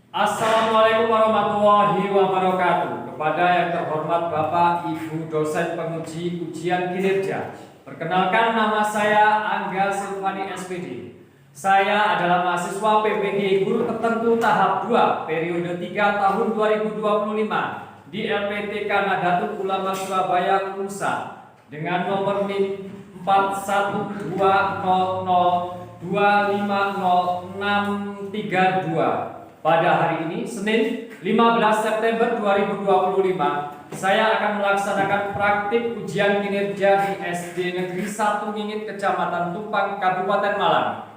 Assalamualaikum warahmatullahi wabarakatuh. Kepada yang terhormat Bapak Ibu dosen penguji ujian kinerja, perkenalkan nama saya Angga Silvani SPD. Saya adalah mahasiswa PPG Guru Tertentu tahap 2 periode 3 tahun 2025 di LPTK Nahdlatul Ulama Surabaya Unsa dengan nomor NIM 4120250632. Pada hari ini, Senin 15 September 2025, saya akan melaksanakan praktik ujian kinerja di SD Negeri 1 Ngingit, Kecamatan Tumpang, Kabupaten Malang.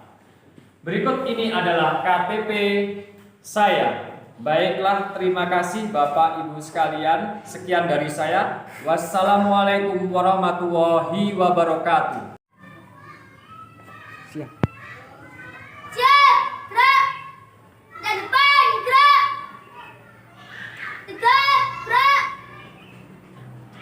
Berikut ini adalah KTP saya. Baiklah, terima kasih Bapak Ibu sekalian. Sekian dari saya. Wassalamualaikum warahmatullahi wabarakatuh. Siap. Gerak. Dan depan gerak. Tegak gerak.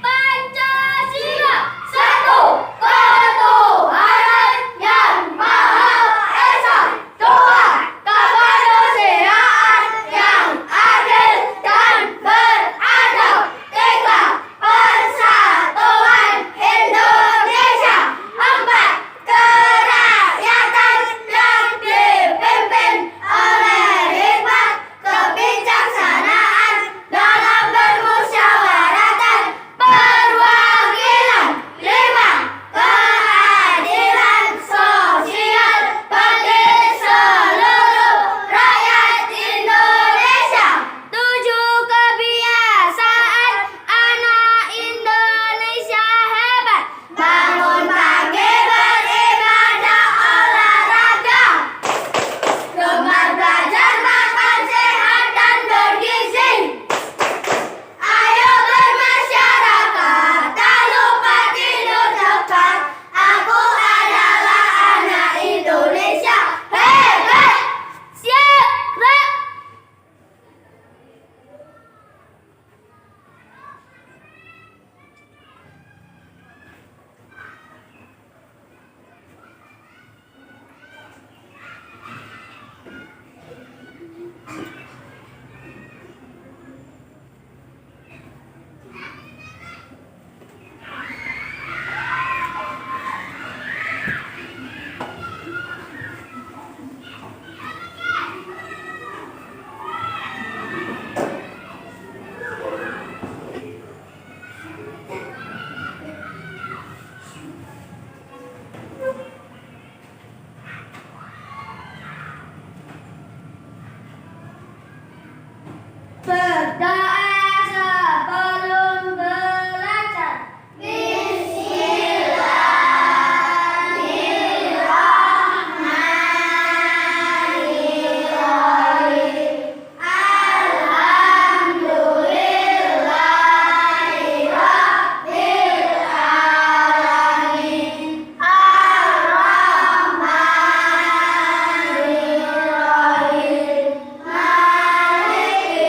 Pancasila. Satu ketuhanan yang Maha Esa. Dua kemanusiaan yang adil dan beradab. Tiga persatuan Indonesia. Empat kerakyatan yang dipimpin oleh hikmat kebijaksanaan dalam bermusyawaratan perwakilan. Lima keadilan sosial bagi seluruh rakyat Indonesia. Tujuh kebiasaan anak Indonesia hebat. Bangun pagi beribadah olahraga. Gemar belajar makan sehat dan bergizi. Ayo bermasyarakat, tak lupa tidur tepat. Aku adalah anak Indonesia hebat. Siap, gerak. Berdoa sebelum belajar. Bismillahirrahmanirrahim. Alhamdulillahirabbil alamin. Ar-Rahmanirrahim. Maliki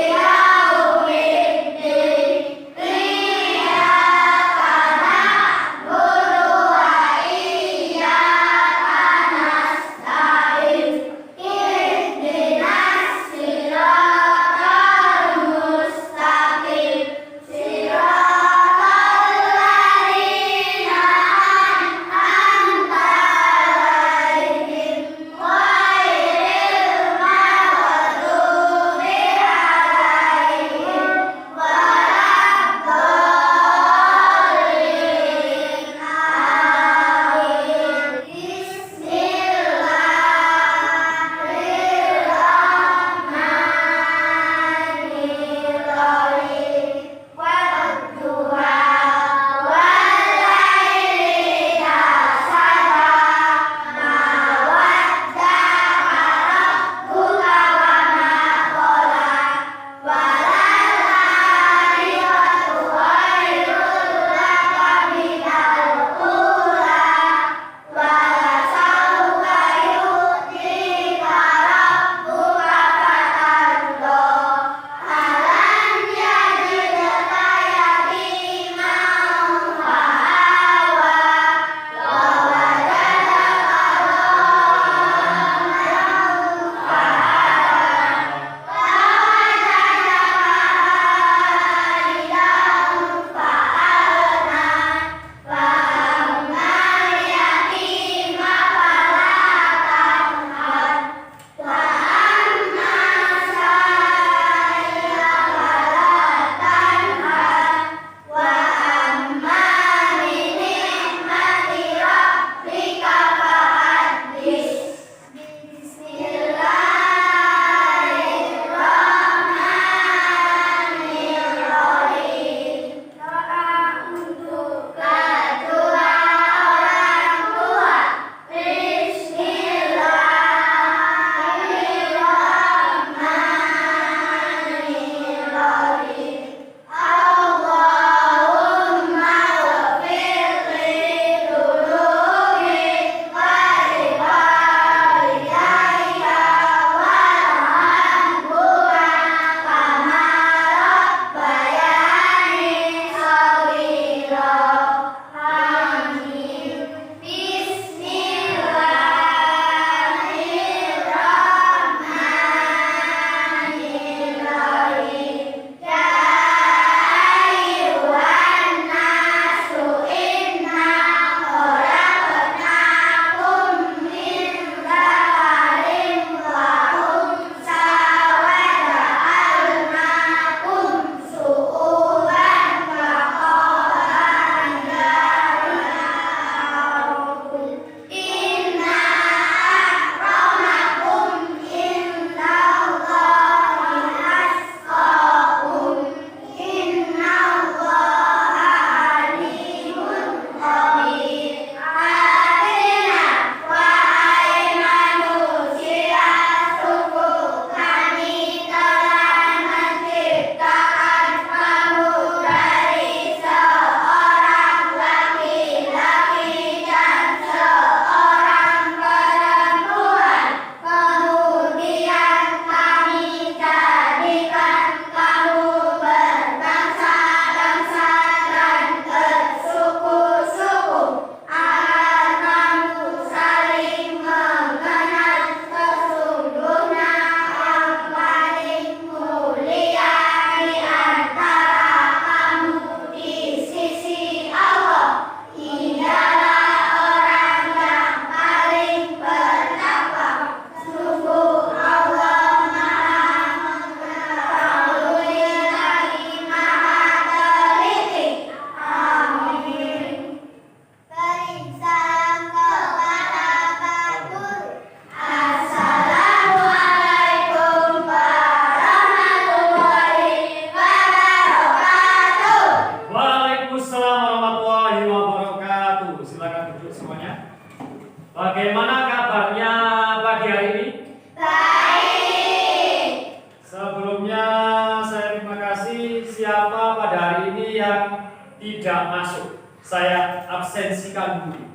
saya absensikan dulu.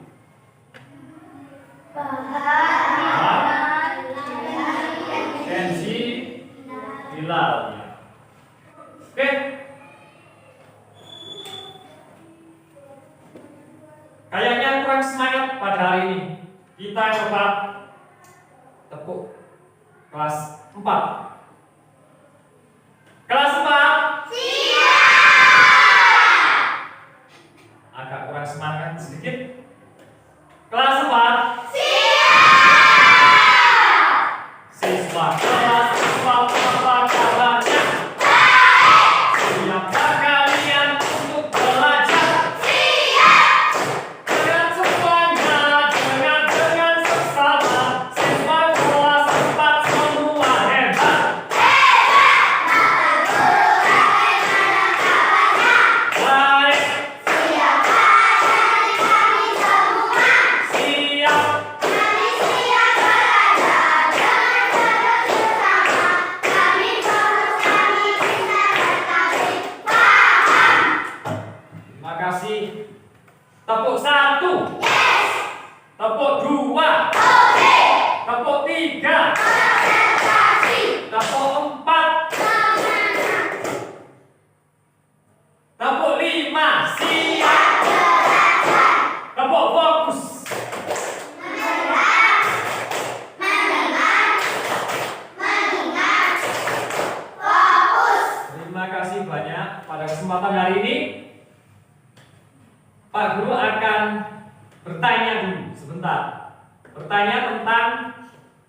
Kenzi Bilal ya. Oke. Kayaknya kurang semangat pada hari ini. Kita coba tepuk kelas 4. Kelas 4. Agak kurang semangat sedikit. Kelas 4. Siswa kelas 4 apa kabarnya? Siapkah kalian untuk belajar? Dengan semuanya, dengan sesama. Siswa kelas 4 semua hebat. Baik. Terima kasih. Tepuk 1. Tepuk 2. Tepuk 3. Tepuk 4. Tepuk 5. Siap. Tepuk fokus. Terima kasih banyak. Pada kesempatan hari ini Pak Guru akan bertanya dulu sebentar. Bertanya tentang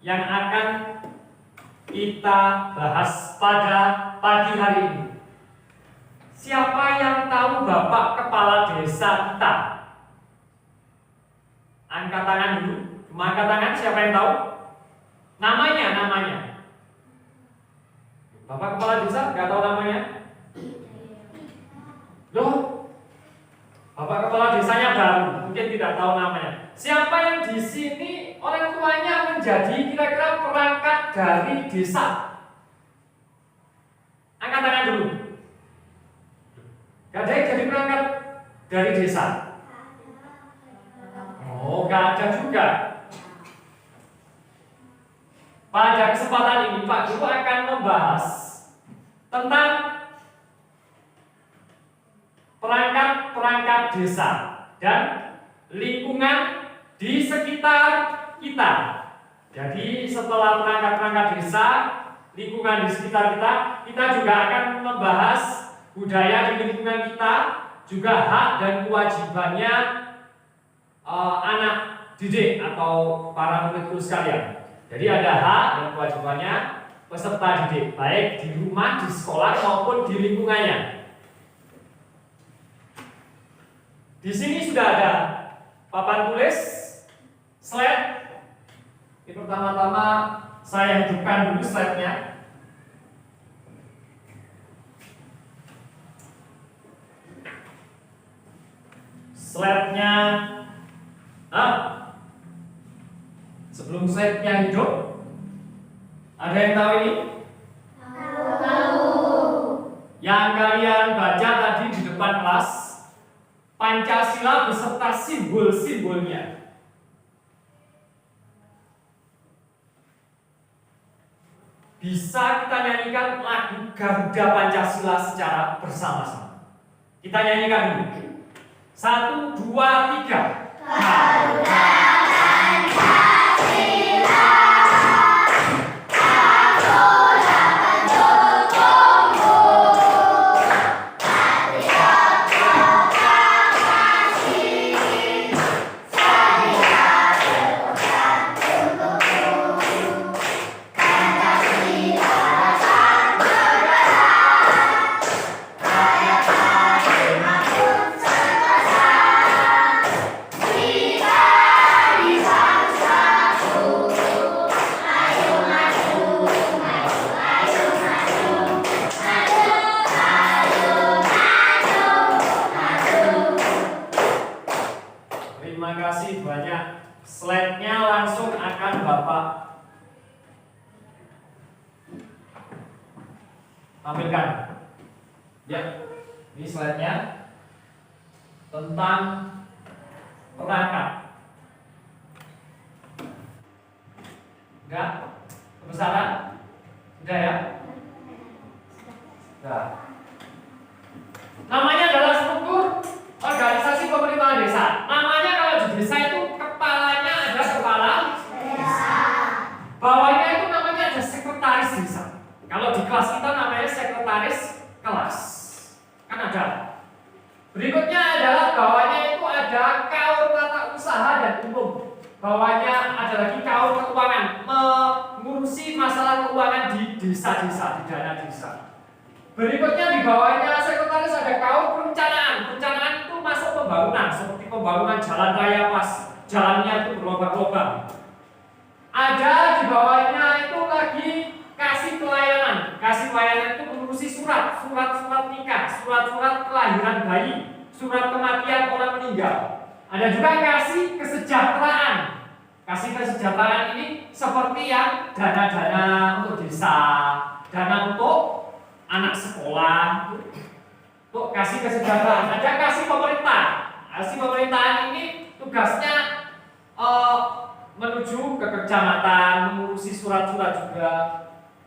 yang akan kita bahas pada pagi hari ini. Siapa yang tahu Bapak Kepala Desa kita? Angkat tangan dulu. Cuma angkat tangan, siapa yang tahu? Namanya. Bapak Kepala Desa nggak tahu namanya? Loh? Bapak Kepala Desanya baru, mungkin tidak tahu namanya. Siapa yang di sini orang tuanya menjadi kira-kira perangkat dari desa? Angkat tangan dulu. Gak ada yang jadi perangkat dari desa? Oh, gak ada juga. Pada kesempatan ini Pak Guru akan membahas tentang perangkat desa dan lingkungan di sekitar kita. Jadi setelah perangkat desa, lingkungan di sekitar kita juga akan membahas budaya di lingkungan kita, juga hak dan kewajibannya anak didik atau para murid sekalian. Jadi ada hak dan kewajibannya peserta didik, baik di rumah, di sekolah maupun di lingkungannya. Di sini sudah ada papan tulis, slide. Ini pertama-tama saya hidupkan dulu slide-nya. Slide-nya, sebelum slide-nya hidup, ada yang tahu ini? Tahu. Yang kalian baca tadi di depan kelas, Pancasila beserta simbol-simbolnya. Bisa kita nyanyikan lagu Garuda Pancasila secara bersama-sama. Kita nyanyikan dulu. 1, 2, 3. Garuda Pancasila. Slide-nya langsung akan Bapak tampilkan. Ya, ini slide-nya. tentang perangkat. Enggak? Kebesaran? Sudah ya? Sudah. Namanya adalah struktur organisasi pemerintahan desa. Namanya kalau di desa itu kepalanya ada kepala Desa. bawahnya itu namanya ada sekretaris desa. Kalau di kelas kita namanya sekretaris kelas. Kan ada. Berikutnya adalah bawahnya itu ada kaur tata usaha dan umum. Bawahnya ada lagi kaur keuangan, mengurusi masalah keuangan di desa-desa, di dana desa. Berikutnya di bawahnya sekretaris ada kaur perencanaan. Perencanaan itu masuk pembangunan, seperti pembangunan jalan raya pas jalannya itu berlubang-lubang. Ada di bawahnya itu lagi kasih pelayanan. Kasih pelayanan itu mengurusi surat nikah, surat kelahiran bayi, surat kematian orang meninggal. Ada juga kasih kesejahteraan. Kasih kesejahteraan ini seperti yang dana-dana untuk desa, dana untuk anak sekolah, untuk kasih kesejahteraan. Ada kasih pemerintah. Kasih pemerintahan ini tugasnya menuju ke kecamatan, mengurusi surat-surat juga.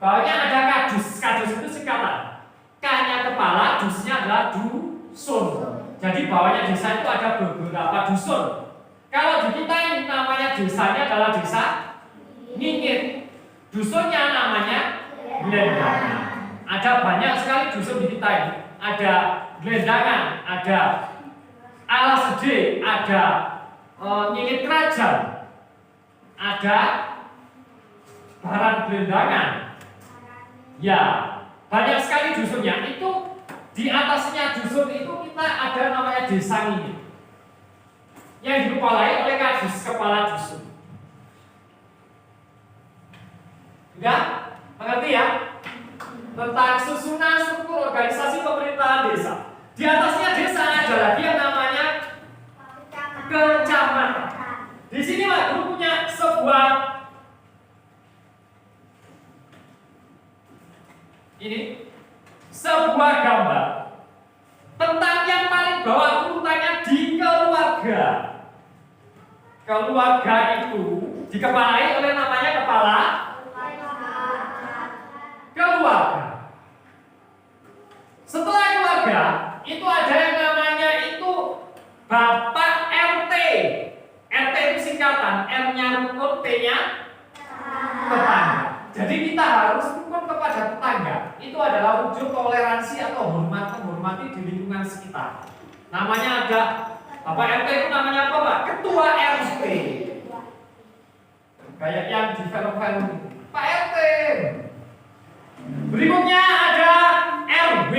Bawahnya ada kadus. Kadus itu singkatan. K-nya kepala, dus-nya adalah dusun. Jadi bawahnya desa itu ada beberapa dusun. Kalau di kita ini namanya desanya adalah desa Ngingit. Dusunnya namanya Glendangan. Ada banyak sekali dusun di kita ini. Ada Glendangan, ada Alas Gede, ada Ngingit Kerajaan, ada Barat Glendangan. Ya, banyak sekali dusunnya. Itu di atasnya dusun itu kita ada namanya desa Ngingit yang dikepalai oleh kadus, kepala dusun. Sudah? Mengerti ya? Tentang susunan struktur organisasi pemerintahan desa. Di atasnya desa ada lagi yang namanya kecamatan. Di sini Pak Guru punya sebuah gambar tentang yang paling bawah urutannya di keluarga. Keluarga itu dikepalai oleh namanya kepala keluarga. Setelah keluarga itu ada yang namanya itu Bapak RT. RT itu singkatan, R-nya rukun, T-nya tetangga. Jadi kita harus rukun kepada tetangga. Itu adalah wujud toleransi atau menghormati di lingkungan sekitar. Namanya ada Bapak RT itu namanya apa Pak? Ketua RT. Kayak yang di film-film Pak RT. Berikutnya ada RW.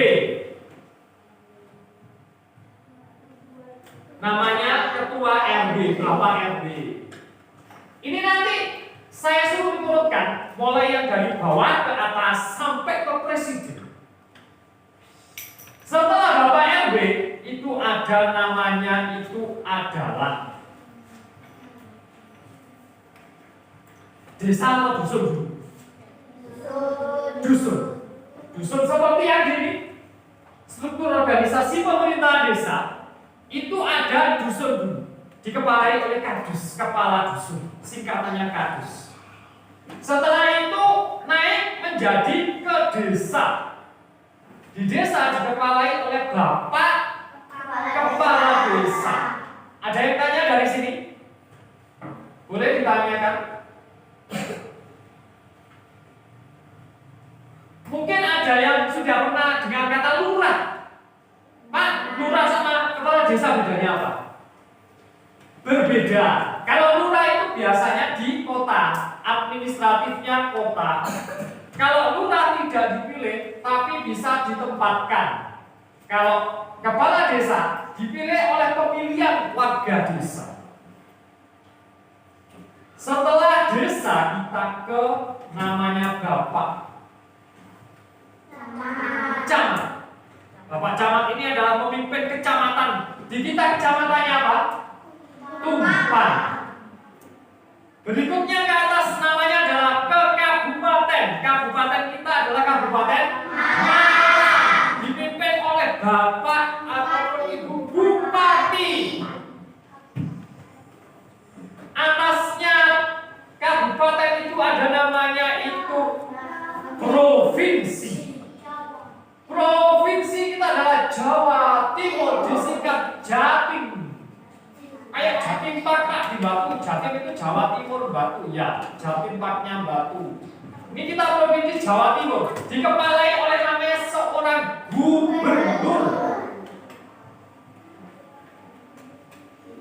Namanya Ketua RW, Bapak RW. Ini nanti saya suruh diturunkan mulai yang dari bawah ke atas sampai ke presiden. Setelah Bapak RW itu ada namanya itu adalah desa atau dusun dulu? Dusun. Dusun seperti yang ini. Struktur organisasi pemerintahan desa itu ada dusun dulu. Dikepalai oleh kadus, kepala dusun. Singkatannya kadus. Setelah itu naik menjadi ke desa. Di desa dikepalai oleh Bapak Kepala Desa. Ada yang tanya dari sini? Boleh ditanyakan? Mungkin ada yang sudah pernah dengar kata lurah. Pak, lurah sama kepala desa bedanya apa? Berbeda. Kalau lurah itu biasanya di kota, administratifnya kota. Kalau lurah tidak dipilih, tapi bisa ditempatkan. Kalau kepala desa dipilih oleh pemilihan warga desa. Setelah desa kita ke namanya Bapak Camat. Bapak Camat ini adalah pemimpin kecamatan. Di kita kecamatannya apa? Tumpang. Berikutnya ke atas namanya adalah ke kabupaten. Kabupaten kita adalah Kabupaten Malang. Dipimpin oleh Bapak ataupun Ibu Bupati. provinsi. Provinsi kita adalah Jawa Timur, disingkat Jatim. Kayak Jatim Park Pak, di Batu. Jatim itu Jawa Timur, Batu ya. Jatim Parknya Batu. Ini kita provinsi Jawa Timur, dikepalai oleh namanya seorang gubernur.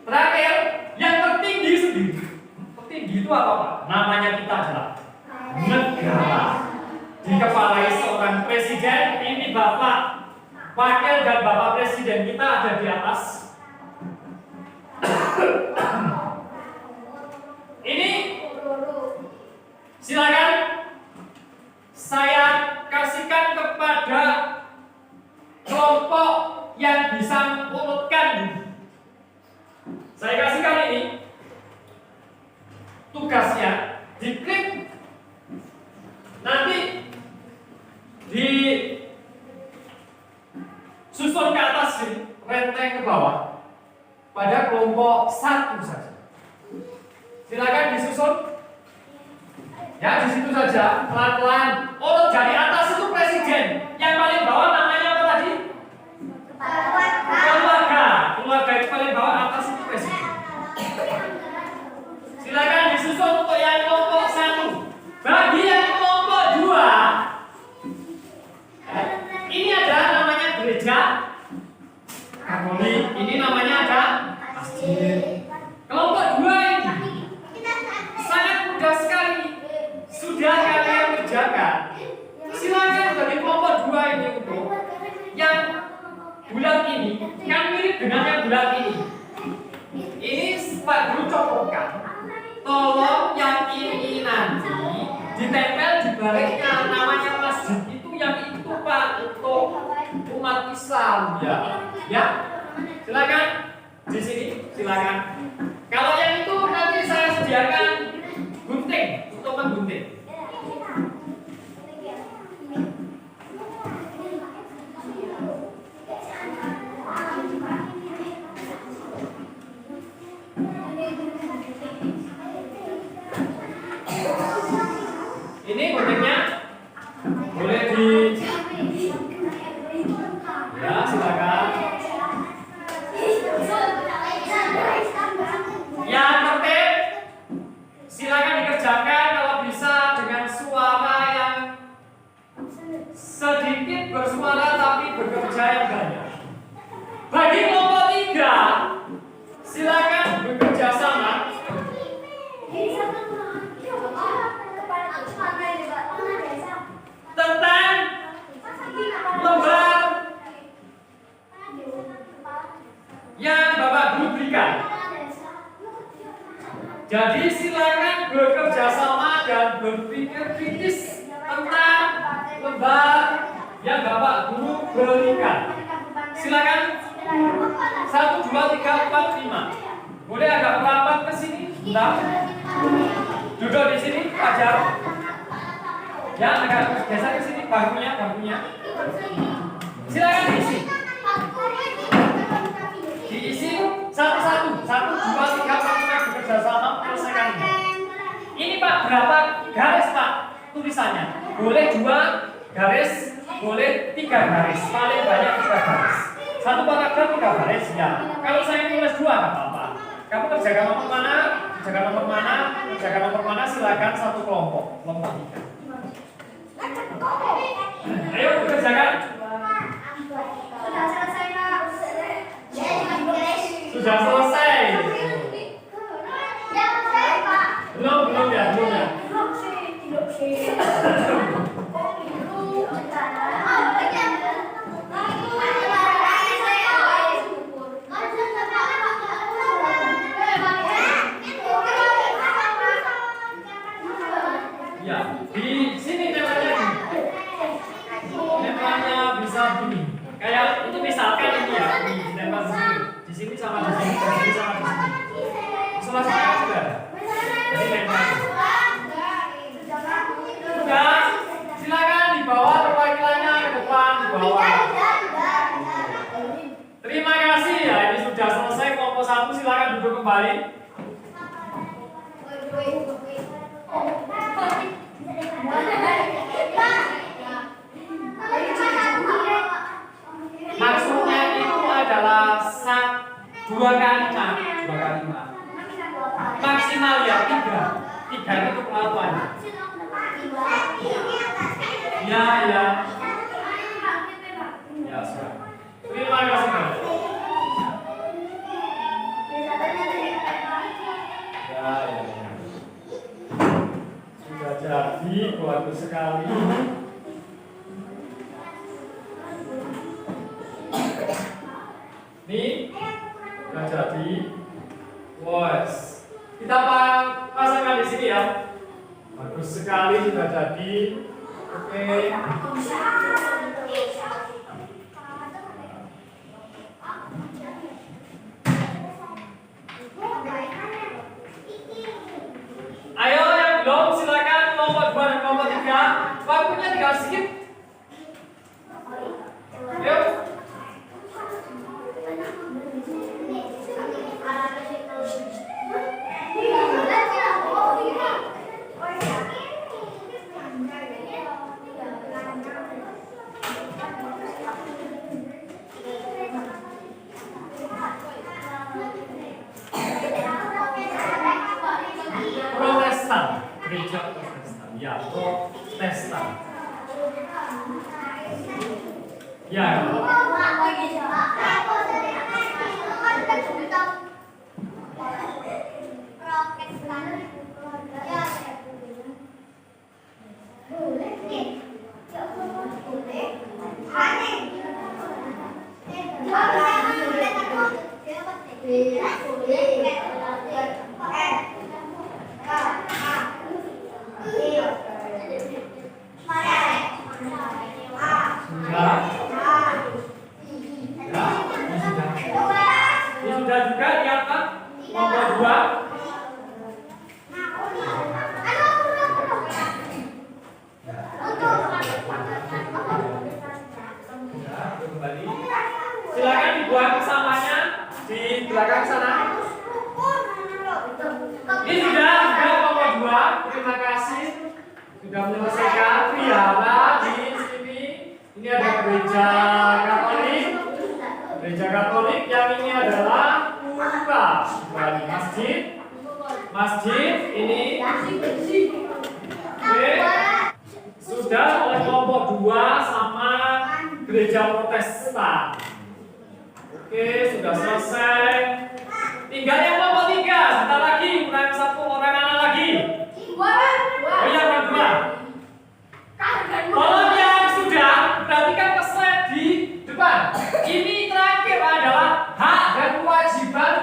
Terakhir, yang tertinggi sendiri. Tertinggi itu apa Pak? Namanya kita adalah negara. Dikepalai seorang presiden. Ini Bapak Wakil dan Bapak Presiden kita ada di atas. Ini silakan saya kasihkan kepada kelompok yang bisa urutkan. Saya kasihkan ini tugasnya, diklik, nanti disusun ke atas sini, renteng ke bawah pada kelompok 1 saja. Silakan disusun. Ya, di situ saja, pelan-pelan. Urut dari atas itu presiden. Yang paling bawah namanya apa tadi? Keluarga. Keluarga itu paling bawah, atas itu presiden. Silakan disusun untuk yang kelompok 1. Bagi yang kelompok 2, ini adalah namanya gereja Katolik. Ini namanya ada masjid. Kelompok 2 ini sangat mudah sekali. Sudah kalian kerjakan. Silakan bagi kelompok 2 ini untuk yang bulat ini, yang mirip dengan yang bulat ini. Ini Pak Guru cocokkan. Tolong yang ini nanti ditempel di baliknya, namanya masjid itu yang itu Pak, untuk umat Islam ya. Ya. Silakan di sini, silakan. Kalau yang itu nanti saya sediakan gunting untuk menggunting. Ini guntingnya boleh di, ya silakan. Yang tertib silakan dikerjakan, kalau bisa dengan suara yang sedikit bersuara tapi bekerja yang banyak. Bagi kelompok 3, silakan bekerja sama. Tentang lembar yang Bapak Guru berikan. Jadi silakan bekerja sama dan berpikir kritis tentang lembar yang Bapak Guru berikan. Silakan 1, 2, 3, 4, 5. Boleh agak merapat ke sini, bentar. Duduk di sini, ajar. Ya, agak geser ke sini, bangkunya. Silakan diisi. Diisi satu-satu, 1, 2, 3, 4, 5, bekerja sama selesaikan ini. Ini Pak, berapa garis Pak tulisannya? Boleh 2 garis, boleh 3 garis, paling banyak 3 garis. 1 paragraf 3 garis ya. Kalau saya tulis 2 nggak apa-apa. Kamu kerjakan nomor mana, silakan satu kelompok 3. Ayo kerjakan. Sudah selesai. Belum ya. Ya, di sini temanya bisa begini. Kayak itu misalkan ini ya, ditempel di sini sama di sini, di sini sama di sini. Selesai sudah. Jadi tempel. Sudah, silakan dibawa perwakilannya ke depan, dibawa. Terima kasih ya, ini sudah selesai kelompok 1, silakan duduk kembali. 2 kali 5. Maksimal ya 3. 3 itu kelapan. Ya. Ya, sudah. Terima kasih. Ya. Sudah jadi, bagus sekali. Nih, sudah jadi. Wes. Kita pasangkan di sini ya. Bagus sekali, sudah jadi. Oke. Ayo yang belum silakan kelompok 2 dan kelompok 3. Waktunya tinggal sedikit. Yuk. Protestan, gereja Protestan. Ya, Protestan. Ya. Ini sudah juga diangkat kelompok 2. Kembali. Silakan dibuang sampahnya di belakang sana. Ini sudah kelompok 2. Terima kasih sudah menyelesaikan Triana di sini. Ini ada gereja Katolik. Gereja Katolik yang ini adalah pura. Kembali masjid ini. Oke. Sudah oleh kelompok 2 sama gereja Protestan. Oke, sudah selesai. Tinggal yang kelompok 3. Sebentar lagi, kurang 1 orang anak lagi. Oh iya, berdua. Kalau yang sudah, berarti kan ke slide di depan. Ini terakhir adalah hak dan kewajiban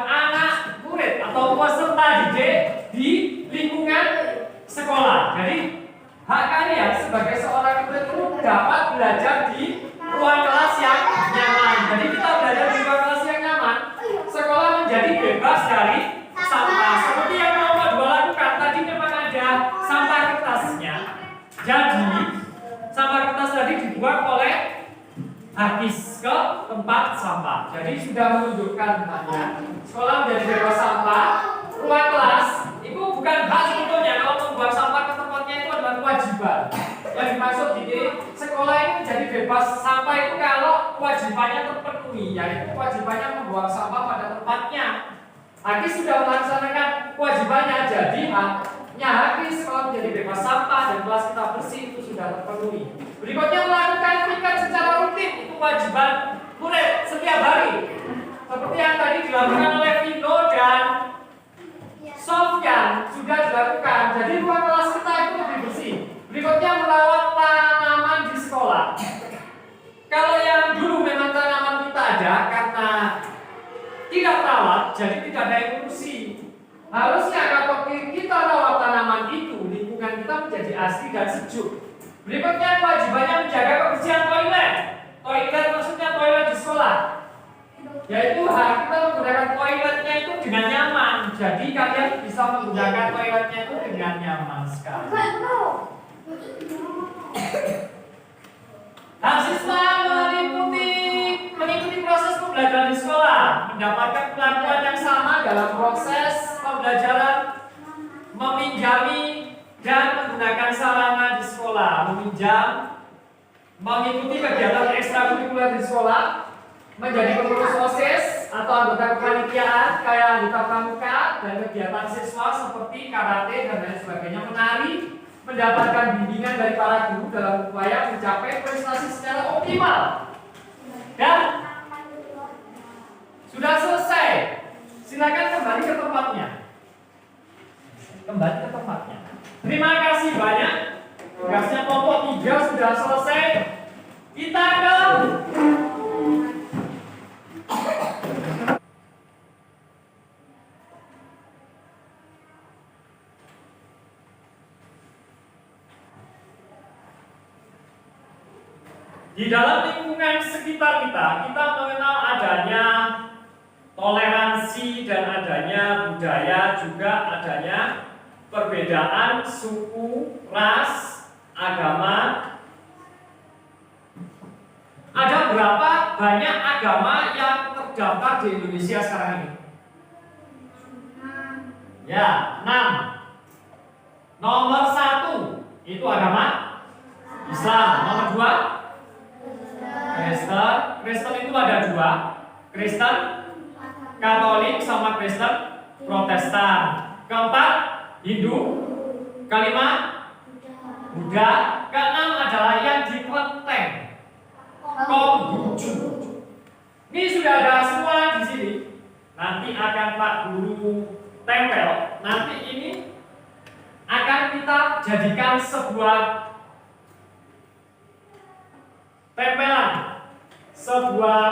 anak murid atau peserta didik di lingkungan sekolah. Jadi hak kalian sebagai seorang murid itu dapat belajar di ruang kelas yang nyaman. Jadi kita belajar di ruang kelas yang nyaman. Sekolah menjadi bebas dari sampah. Seperti yang kelompok 2 lakukan tadi, memang ada sampah kertasnya. Jadi sampah kertas tadi dibuang oleh Hakis ke tempat sampah. Jadi sudah menunjukkan haknya. Sekolah menjadi bebas sampah. Ruang kelas itu bukan hak sebetulnya. Kalau membuang sampah ke tempatnya itu adalah kewajiban. Yang dimaksud di sekolah ini menjadi bebas sampah itu kalau kewajibannya terpenuhi, yaitu kewajibannya membuang sampah pada tempatnya. Hakis sudah melaksanakan kewajibannya, jadi haknya Hakis sekolah menjadi bebas sampah dan kelas kita bersih itu sudah terpenuhi. Berikutnya melakukan piket secara rutin, itu kewajiban murid setiap hari. Seperti yang tadi dilakukan oleh Vino dan Sofyan sudah dilakukan. Jadi ruang kelas kita itu lebih bersih. Berikutnya merawat tanaman di sekolah. Kalau yang dulu memang tanaman kita ada karena tidak terawat, jadi tidak ada yang ngurusi. Harusnya kalau kita rawat tanaman itu, lingkungan kita menjadi asri dan sejuk. Berikutnya kewajibannya menjaga kebersihan toilet. Toilet maksudnya toilet di sekolah. Yaitu kita menggunakan toiletnya itu dengan nyaman. Jadi kalian bisa menggunakan toiletnya itu dengan nyaman sekali. Hak siswa mengikuti proses pembelajaran di sekolah, mendapatkan perlakuan yang sama dalam proses pembelajaran, meminjami dan menggunakan sarana di sekolah, mengikuti kegiatan ekstrakurikuler di sekolah, menjadi pengurus OSIS atau anggota kepanitiaan kayak anggota pramuka dan kegiatan siswa seperti karate dan lain sebagainya, menari, mendapatkan bimbingan dari para guru dalam upaya mencapai prestasi secara optimal. Dan sudah selesai. Silakan kembali ke tempatnya. Kembali ke tempatnya. Terima kasih banyak. Tugasnya kelompok 3 sudah selesai. Kita ke di dalam lingkungan sekitar kita mengenal adanya toleransi dan adanya budaya, juga adanya perbedaan suku, ras, agama. Ada berapa banyak agama yang terdaftar di Indonesia sekarang ini? Ya, 6. Nomor 1 itu agama Islam. Nomor 2 Kristen. Kristen itu ada 2, Kristen Katolik sama Kristen Protestan. Keempat Hindu. Kelima Buddha. Keenam adalah yang di Klenteng, Konghucu. Ini sudah ada semua di sini. Nanti akan Pak Guru tempel. Nanti ini akan kita jadikan sebuah tempelan, sebuah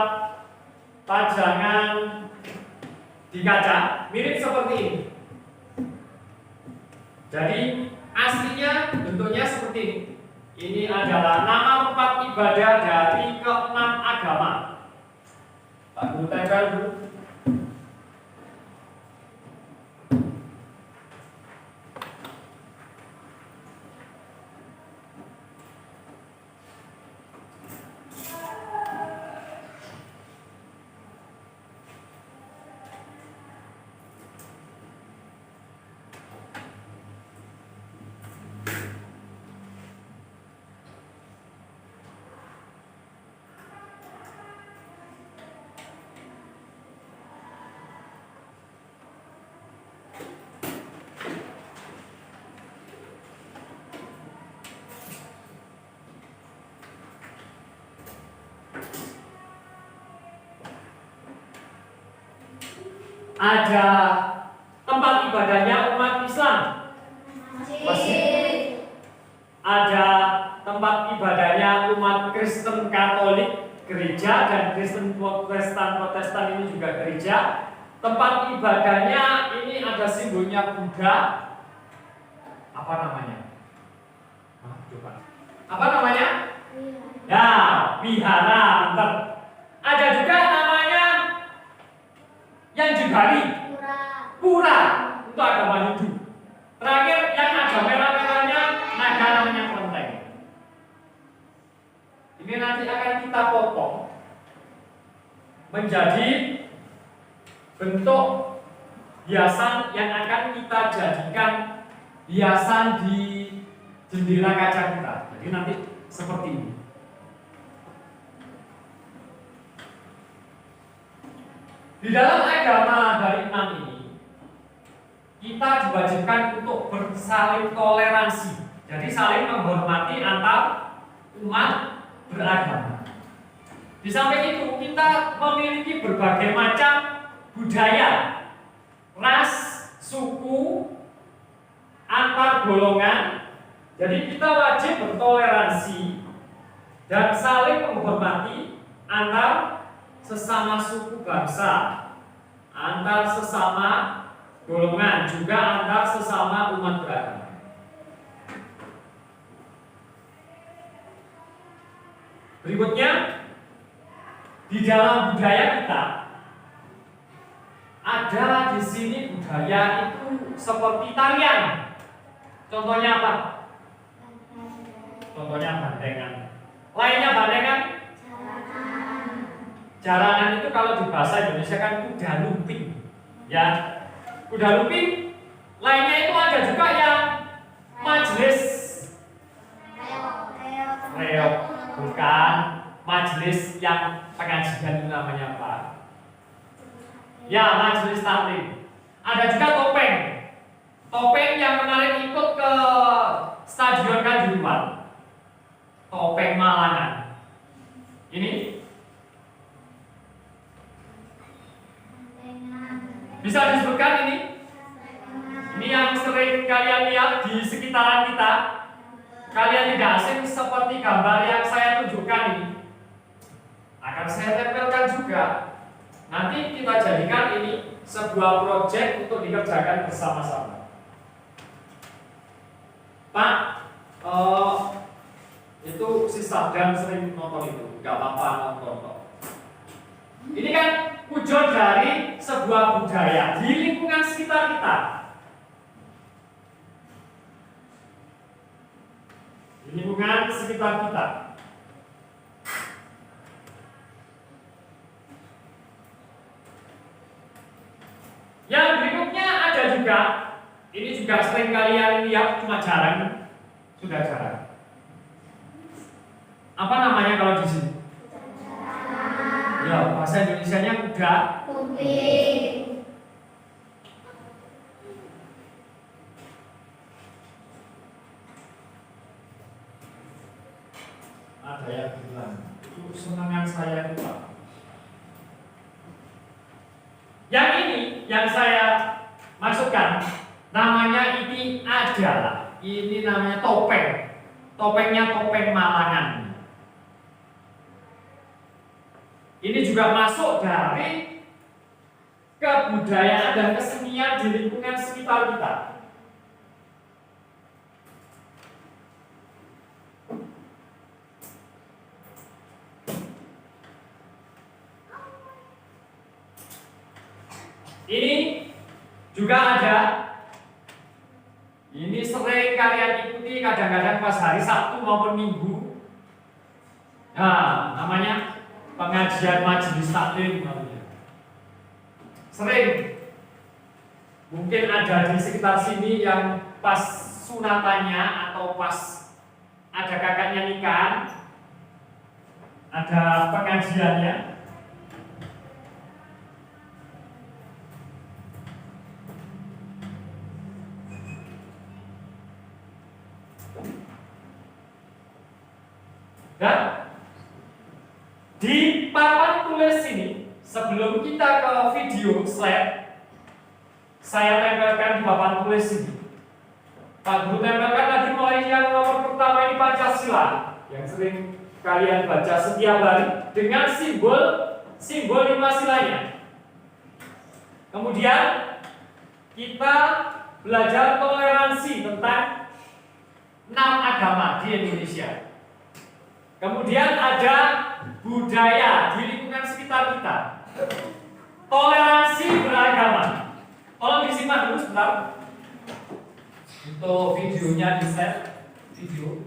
pajangan di kaca, mirip seperti ini. Jadi aslinya bentuknya seperti ini. Ini adalah nama tempat ibadah dari ke-6 agama. Pak Guru tempel dulu. Ada tempat ibadahnya umat Islam, masjid. Ada tempat ibadahnya umat Kristen Katolik, gereja, dan Kristen Protestan ini juga gereja. Tempat ibadahnya ini ada simbolnya Buddha. Apa namanya? Coba. Apa namanya? Ya, wihara. Bentar. Ada juga namanya yang di Bali, pura, untuk agama Hindu. Terakhir yang ada merah-merahnya naga namanya Klenteng. Ini nanti akan kita potong menjadi bentuk hiasan yang akan kita jadikan hiasan di jendela kaca kita. Jadi nanti seperti ini. Di dalam agama dari 6 ini, kita diwajibkan untuk bersaling toleransi. Jadi saling menghormati antar umat beragama. Di samping itu, kita memiliki berbagai macam budaya, ras, suku, antar golongan. Jadi kita wajib bertoleransi dan saling menghormati antar sesama suku bangsa, antar sesama golongan, juga antar sesama umat beragama. Berikutnya, di dalam budaya kita ada di sini budaya itu seperti tarian. Contohnya apa? Contohnya bandengan. Lainnya bandengan? Jaranan itu kalau di bahasa Indonesia kan kuda lumping, ya. Kuda lumping. Lainnya itu ada juga yang majelis reok, bukan. majelis yang pengajian namanya apa? Ya, majelis taklim. Ada juga topeng. Topeng yang menarik ikut ke Stadion Kanjuruhan. Topeng Malangan. Ini bisa disebutkan ini? Ini yang sering kalian lihat di sekitaran kita. Kalian tidak asing seperti gambar yang saya tunjukkan ini. Akan saya tempelkan juga. Nanti kita jadikan ini sebuah proyek untuk dikerjakan bersama-sama. Pak, itu si Sadam sering nonton itu, nggak apa-apa nonton. Ini kan wujud dari sebuah budaya di lingkungan sekitar kita. Di lingkungan sekitar kita. Yang berikutnya ada juga, ini juga sering kalian lihat, cuma jarang, sudah jarang. Apa namanya kalau di sini? Ya, bahasa Indonesianya kuda. Kuping. Ada yang bilang, itu senangan saya itu Pak. Yang ini yang saya masukkan namanya ini adalah ini namanya topeng. Topengnya topeng Malangan. Ini juga masuk dari kebudayaan dan kesenian di lingkungan sekitar kita. Ini juga ada. Ini sering kalian ikuti kadang-kadang pas hari Sabtu maupun Minggu. Nah, namanya pengajian majelis taklim namanya. Sering. Mungkin ada di sekitar sini yang pas sunatannya atau pas ada kakaknya nikah, ada pengajiannya. Dan di papan tulis ini, sebelum kita ke video slide, saya tempelkan di papan tulis ini. Pak Guru tempelkan tadi mulai yang nomor pertama ini Pancasila, yang sering kalian baca setiap hari dengan simbol 5 silanya. Kemudian kita belajar toleransi tentang 6 agama di Indonesia. Kemudian ada budaya di lingkungan sekitar kita. Toleransi beragama. Tolong disimak dulu sebentar. Untuk videonya di share video.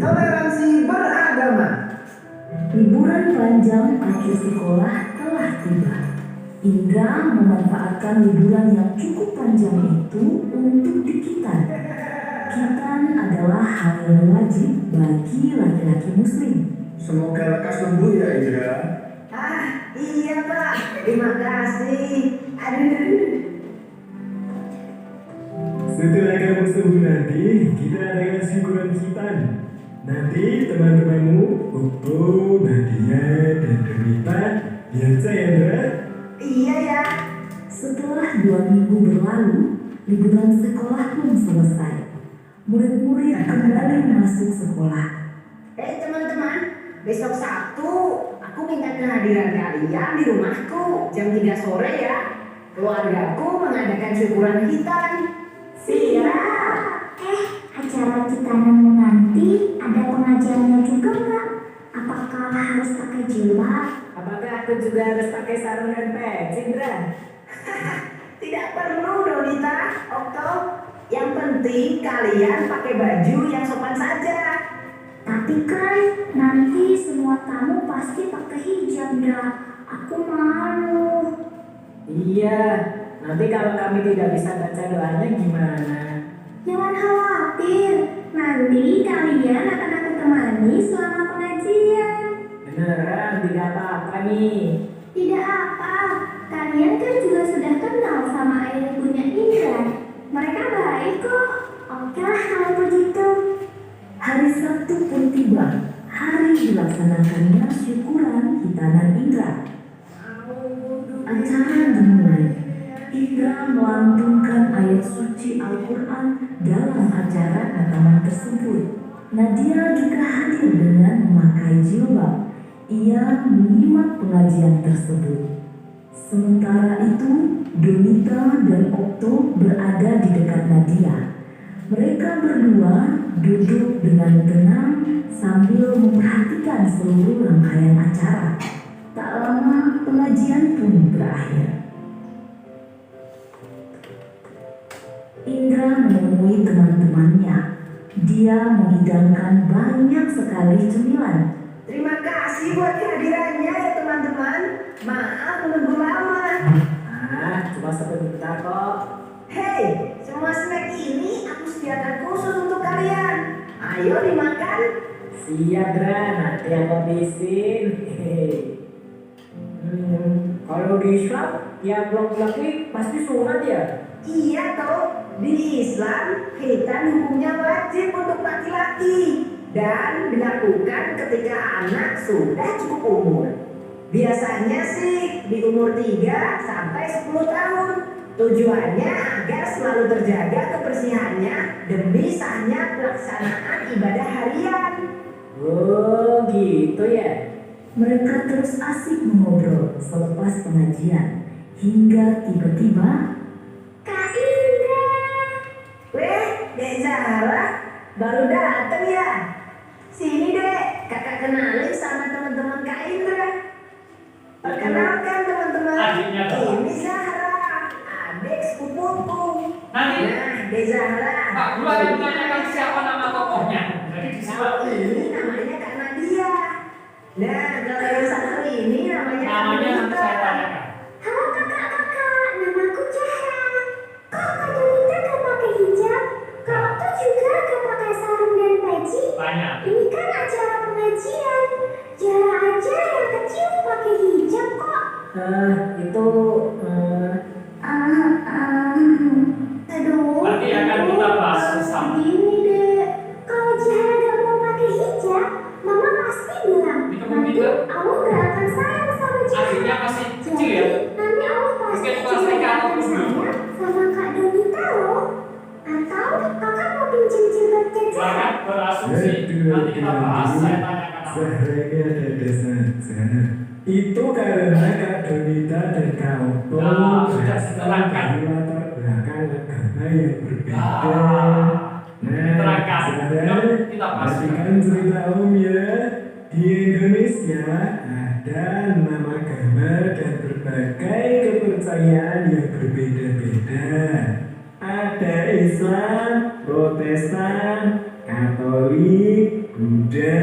Toleransi beragama. Liburan panjang akhir sekolah telah tiba. Indra memanfaatkan liburan yang cukup panjang itu untuk dikitan. Kitan adalah hal yang wajib bagi laki-laki muslim. Semoga lekas sembuh ya Indra. Iya Pak, terima kasih. Aduh. Setelah kamu sembuh nanti, kita adakan syukuran kitan. Nanti teman-temanmu, Oppo, Nadia, dan Devita, lihat saya Indra. Iya ya. Setelah 2 minggu berlalu, liburan sekolah pun selesai. Murid-murid kembali masuk sekolah. Teman-teman, besok Sabtu aku minta kehadiran kalian di rumahku jam 3 sore ya. Keluargaku mengadakan syukuran kitan. Siap. Acara kitananmu nanti ada pengajiannya juga nggak? Apakah harus pakai jilbab? Apakah aku juga harus pakai sarung dan peci, Indra? Tidak perlu, Donita, Okto. Yang penting kalian pakai baju yang sopan saja. Tapi kan nanti semua tamu pasti pakai hijab, Dra. Aku malu. Iya, nanti kalau kami tidak bisa baca doanya gimana? Jangan khawatir, nanti kalian akan aku temani selama pengajian. Beneran tidak apa-apa nih. Tidak apa, kalian kan juga sudah kenal sama ayah ibunya Indra. Mereka baik kok. Oke lah kalau begitu. Hari Sabtu pun tiba. Hari dilaksanakannya syukuran hitanan Indra. Acara dimulai. Indra melantunkan ayat suci Al-Quran dalam acara khataman tersebut. Nadia juga hadir dengan memakai jilbab. Ia menyimak pengajian tersebut. Sementara itu, Donita dan Okto berada di dekat Nadia. Mereka berdua duduk dengan tenang sambil memperhatikan seluruh rangkaian acara. Tak lama pengajian pun berakhir. Indra menemui teman-temannya. Dia menghidangkan banyak sekali cemilan. Terima kasih buat kehadirannya ya teman-teman. Maaf menunggu lama. Cuma sebentar kok. Hei, semua snack ini aku sediakan khusus untuk kalian. Ayo dimakan. Siap, Dra. Nanti aku habisin. Kalau di Islam, yang laki-laki pasti sunat ya? Iya toh. Di Islam, khitan hukumnya wajib untuk laki-laki dan dilakukan ketika anak sudah cukup umur. Biasanya sih di umur 3 sampai 10 tahun. Tujuannya agar selalu terjaga kebersihannya demi sahnya pelaksanaan ibadah harian. Oh gitu ya. Mereka terus asik mengobrol selepas pengajian hingga tiba-tiba Kak Indra. Weh, Dek Zahra, baru datang ya? Sini Dek, kakak kenalin sama teman-teman Kak Indra. Perkenalkan teman-teman, Adiknya dong. ini Zahra, adik sepupuku. Nanti Nah, Dek Zahra. Pak Guru akan menanyakan siapa nama tokohnya. Jadi Kalau disimak. ini namanya Kak Nadia. Nah, kalau yang satu ini namanya Kak Namanya nanti Donita. saya tanyakan. Halo kakak-kakak, namaku Zahra. Kok Kak Donita gak pakai hijab? Kak tuh juga gak pakai sarung dan peci? Tanya. Ini kan acara pengajian. Zahra aja yang kecil pakai hijab kok. Itu Aduh. Nanti akan kita bahas bersama. Begini deh, kalau Zahra gak mau pakai hijab, Mama pasti bilang Itu nanti begitu. Allah gak akan sayang sama Zahra. Adiknya masih kecil Jadi, ya. nanti Allah pasti Mungkin kelas juga 3 atau akan plus 2. sayang sama Kak Donita loh. Atau kakak mau pinjam jilbab Zahra? Silakan berasumsi. Nanti kita bahas. Saya tanyakan apa. Zahranya ada saja. Itu karena Kak Donita dan Kak Okto Nah, sudah berasal diterangkan. dari latar belakang agama yang berbeda. Ah, Nah, diterangkan. Zahra, Yuk, kita bahas. perhatikan cerita Om ya. Di Indonesia ada 6 agama dan berbagai kepercayaan yang berbeda-beda. Ada Islam, Protestan, Katolik, Buddha,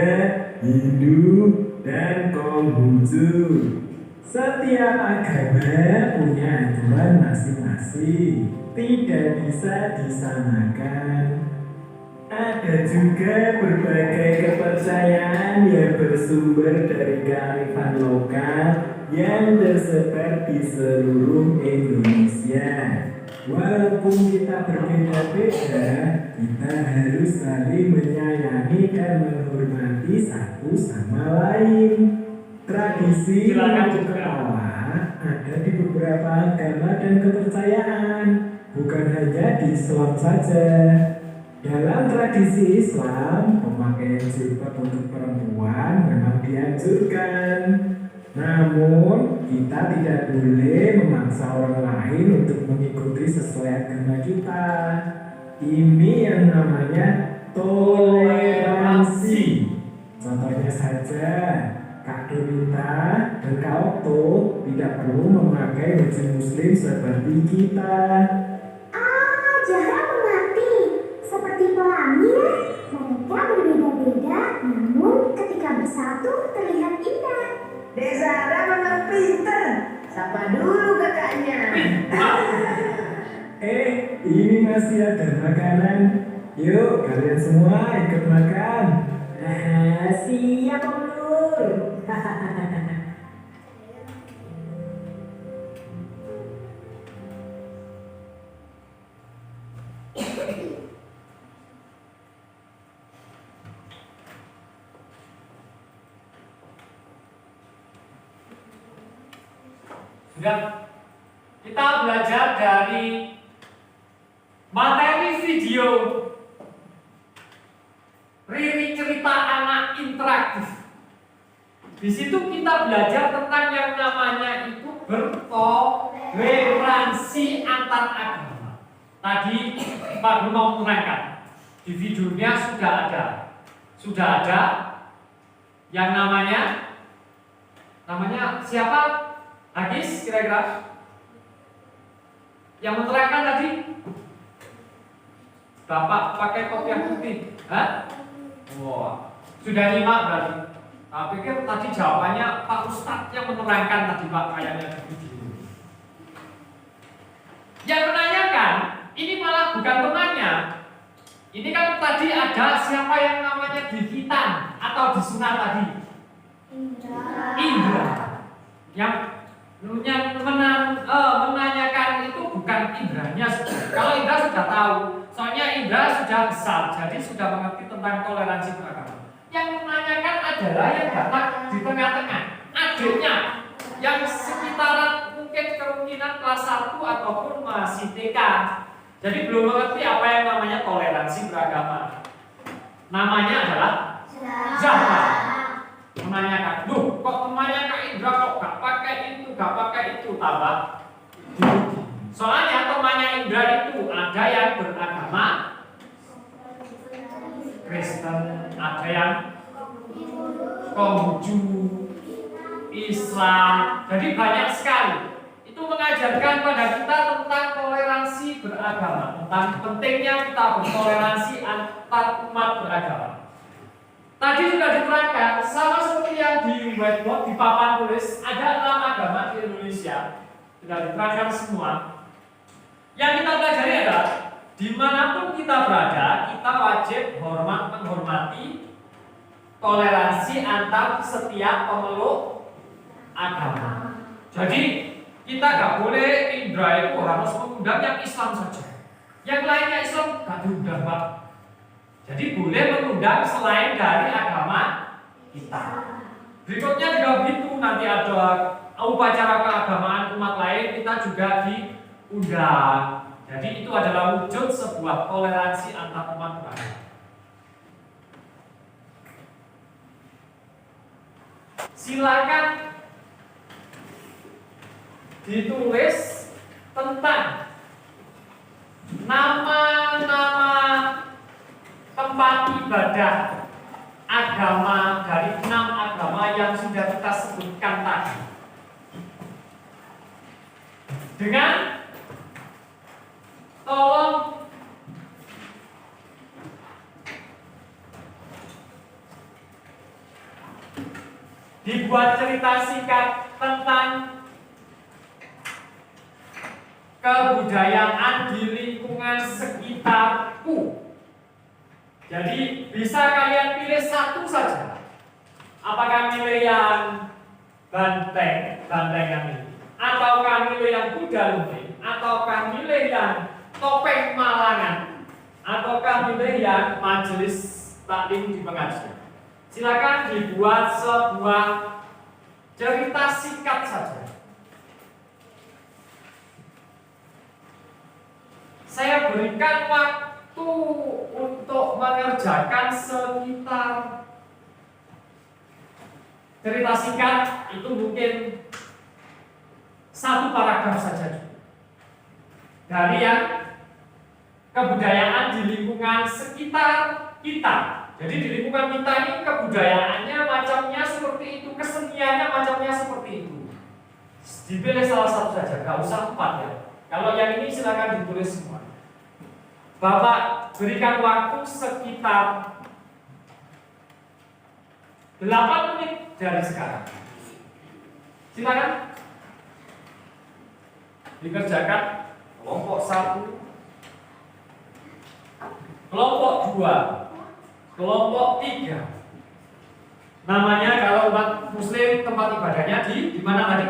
Hindu, dan Konghucu. Setiap agama punya aturan masing-masing, tidak bisa disamakan. Ada juga berbagai kepercayaan yang bersumber dari kearifan lokal yang tersebar di seluruh Indonesia. Walaupun kita berbeda-beda, kita harus saling menyayangi dan menghormati satu sama lain. Tradisi Silakan untuk juga. ketawa ada di beberapa agama dan kepercayaan, bukan hanya di Islam saja. Dalam tradisi Islam, pemakaian jilbab untuk perempuan memang dianjurkan. Namun, kita tidak boleh memaksa orang lain untuk mengikuti sesuai agama kita. Ini yang namanya toleransi. Contohnya saja, Kak Donita dan Kak Okto tidak perlu memakai baju muslim seperti kita. Zahra mengerti. Seperti pelangi ya, mereka berbeda-beda, namun ketika bersatu terlihat indah. Dek Zahra memang pinter. Sapa dulu kakaknya. masih ada makanan. Yuk, kalian semua ikut makan. Siap Om Nur. Sudah, kita belajar dari materi video Riri cerita anak interaktif. Di situ kita belajar tentang yang namanya itu bertoleransi antar agama. Tadi Pak Guru mau menerangkan di videonya sudah ada yang namanya siapa? Agis kira-kira yang menerangkan tadi. Bapak pakai kopi yang putih. Hah? Wah, sudah 5 berarti. Saya pikir tadi jawabannya Pak Ustadz yang menerangkan tadi Pak kayaknya di video. Yang menanyakan, ini malah bukan temannya. Ini kan tadi ada siapa yang namanya dihitan atau disunat tadi? Indra. Yang menanyakan itu bukan Indranya. Kalau Indra sudah tahu, soalnya Indra sudah besar, jadi sudah mengerti tentang toleransi beragama. Yang menanyakan adalah yang datang di tengah-tengah, adiknya yang sekitaran mungkin kemungkinan kelas 1 ataupun masih TK. Jadi belum mengerti apa yang namanya toleransi beragama. Namanya adalah Zahra. Menanyakan, loh kok temannya Kak Indra kok gak pakai itu, tambah. Soalnya temannya Indra itu ada yang beragama Kristen, ada yang Konghucu, Islam, jadi banyak sekali. Itu mengajarkan pada kita tentang toleransi beragama, tentang pentingnya kita bertoleransi antar umat beragama. Tadi sudah diterangkan, sama seperti yang di whiteboard, di papan tulis, ada 6 agama di Indonesia. Sudah diterangkan semua. Yang kita pelajari adalah, dimanapun kita berada, kita wajib menghormati toleransi antar setiap pemeluk agama. Jadi, kita gak boleh Indra itu harus mengundang yang Islam saja. Yang lainnya Islam gak diundang, Pak. Jadi boleh mengundang selain dari agama kita. Berikutnya juga begitu, nanti ada upacara keagamaan umat lain kita juga diundang. Jadi itu adalah wujud sebuah toleransi antar umat beragama. Silakan ditulis tentang nama-nama tempat ibadah agama dari 6 agama yang sudah kita sebutkan tadi. Dengan tolong dibuat cerita singkat tentang kebudayaan di lingkungan sekitarku. Jadi bisa kalian pilih satu saja. Apakah milih yang banteng yang ini, ataukah milih yang kuda lumping, ataukah milih yang topeng Malangan, ataukah milih yang majelis taklim di pengajian. Silakan dibuat sebuah cerita singkat saja. Saya berikan waktu untuk mengerjakan sekitar cerita singkat itu mungkin 1 paragraf saja dari yang kebudayaan di lingkungan sekitar kita. Jadi di lingkungan kita ini kebudayaannya macamnya seperti itu, keseniannya macamnya seperti itu. Dipilih salah satu saja, gak usah 4 ya. Kalau yang ini silakan ditulis semua. Bapak berikan waktu sekitar 8 menit dari sekarang. Silakan dikerjakan kelompok 1, Kelompok 2, kelompok 3. Namanya kalau umat muslim tempat ibadahnya di mana tadi?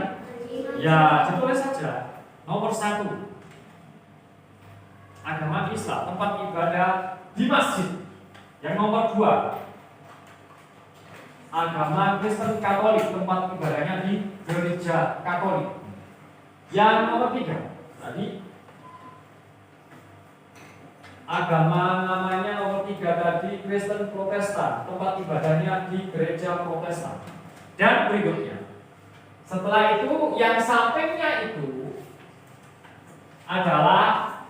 Ya, ditulis saja. Nomor 1, agama Islam, tempat ibadah di masjid. Yang nomor 2, agama Kristen Katolik, tempat ibadahnya di gereja Katolik. Yang nomor 3, tadi agama namanya nomor 3 tadi Kristen Protestan, tempat ibadahnya di gereja Protestan. Dan berikutnya, setelah itu yang sampingnya itu adalah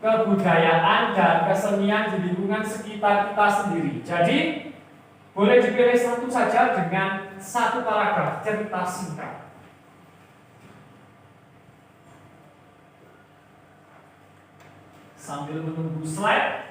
kebudayaan dan kesenian di lingkungan sekitar kita sendiri. Jadi boleh dipilih satu saja dengan satu paragraf cerita singkat. Sambil menunggu slide,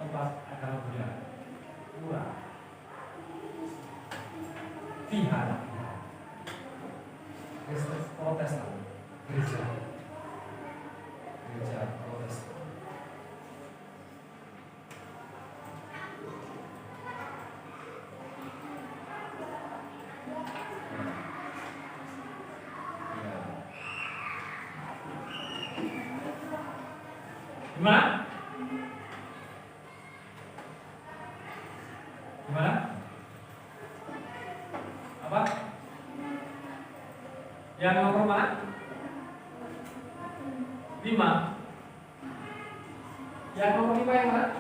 tempat agama Buddha. 2, vihara, Kristen Protestan, gereja Protestan. Gimana? Gimana? Apa? Yang nomor mana? 5. Yang nomor 5 yang mana?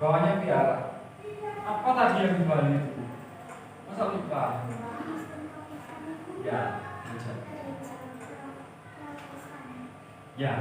Bawahnya piala. Apa tadi yang dibalik itu? Masa lupa? Ya, baca. Ya.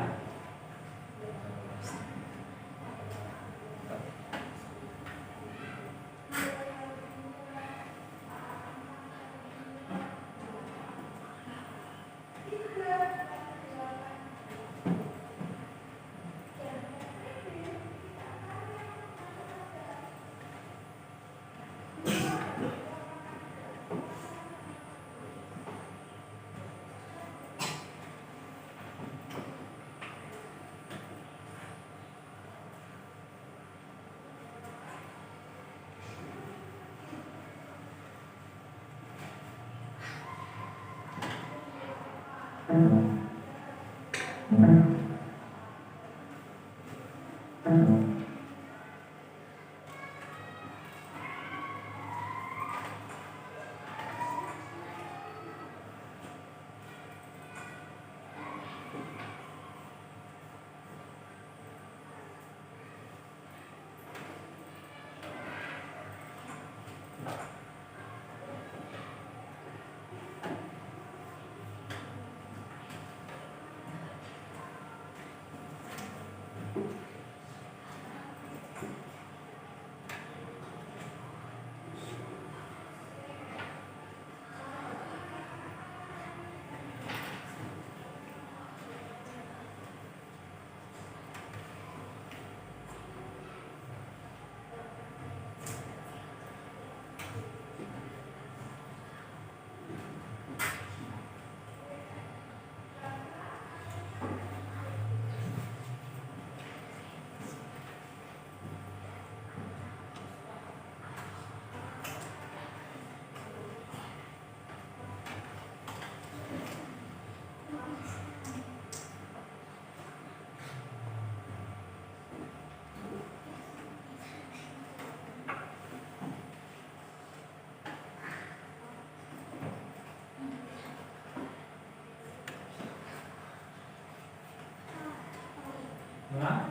Gimana?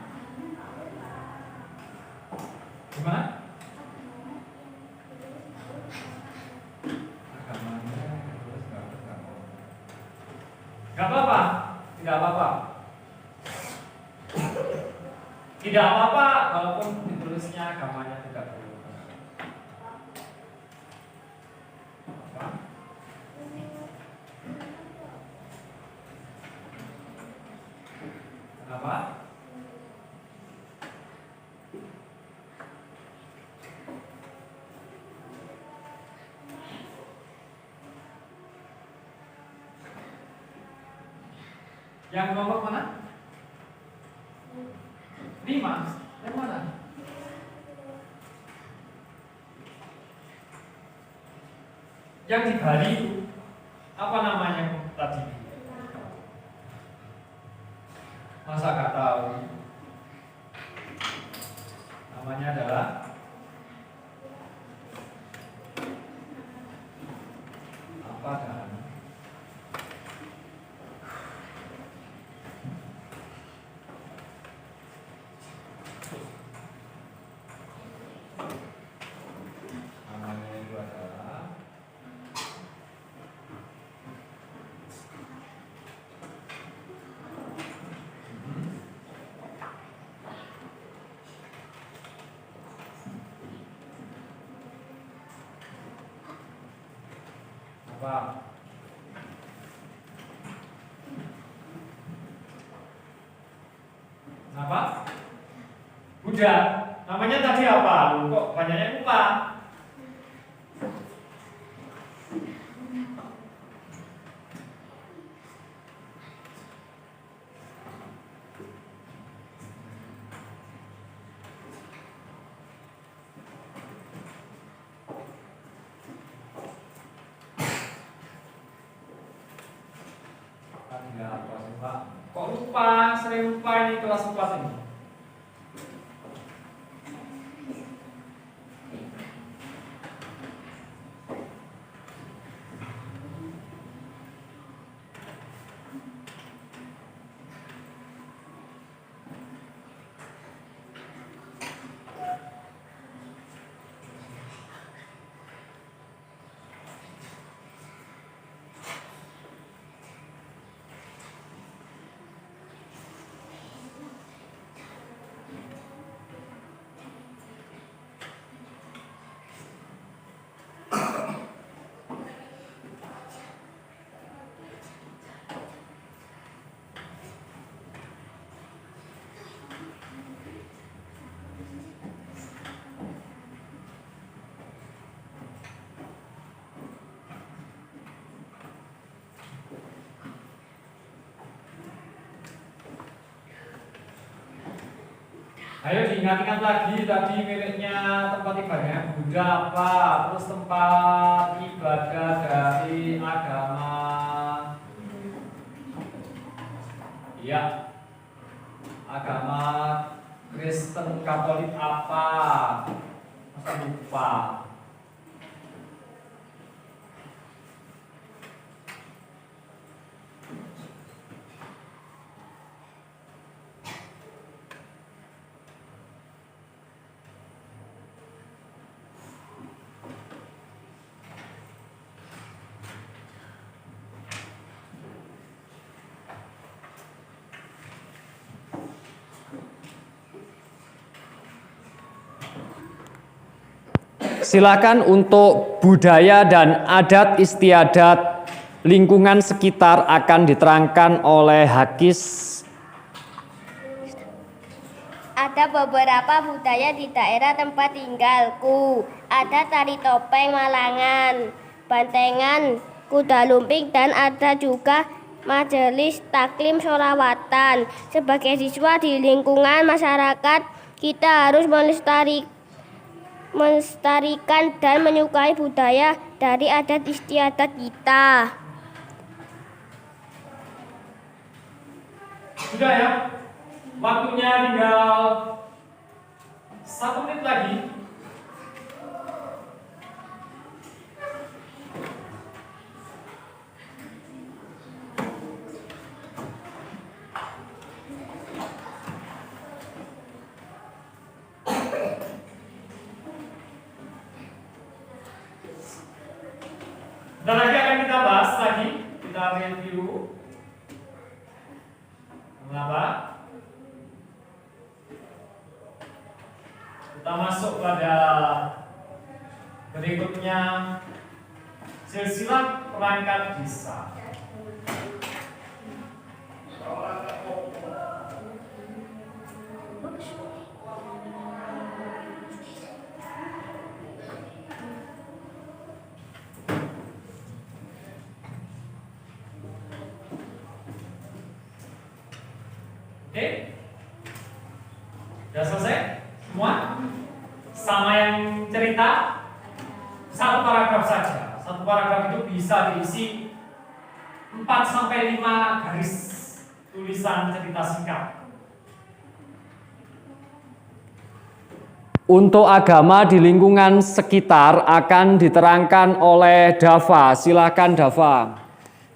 Gimana? Agamanya terus nggak apa-apa, tidak apa-apa, tidak apa-apa walaupun ditulisnya agamanya tidak perlu. Apa? Kenapa? Yang nomor mana? 5. Yang mana? Yang di Bali itu apa namanya tadi? Masa gak tahu? Namanya adalah apa dan namanya itu adalah apa? Apa? Buddha. Namanya tadi apa? Lu kok banyaknya lupa? Tidak apa sih Pak? Kok lupa? Sering lupa ini kelas 4 ini. Ayo diingat-ingat lagi tadi miliknya tempat ibadah Buddha apa, terus tempat ibadah dari agama. Iya. Agama Kristen Katolik apa? Masa lupa. Silakan untuk budaya dan adat istiadat lingkungan sekitar akan diterangkan oleh Hakis. Ada beberapa budaya di daerah tempat tinggalku. Ada tari topeng Malangan, bantengan, kuda lumping, dan ada juga majelis taklim sholawatan. Sebagai siswa di lingkungan masyarakat, kita harus melestarikan dan menyukai budaya dari adat istiadat kita. Sudah ya? Waktunya tinggal 1 menit lagi. Dan lagi akan kita bahas lagi, kita review. Mengapa? Kita masuk pada berikutnya, silsilah perangkat desa. Oke, sudah selesai semua? Sama yang cerita, 1 paragraf saja. 1 paragraf itu bisa diisi 4-5 garis tulisan cerita singkat. Untuk agama di lingkungan sekitar akan diterangkan oleh Dava. Silakan Dava.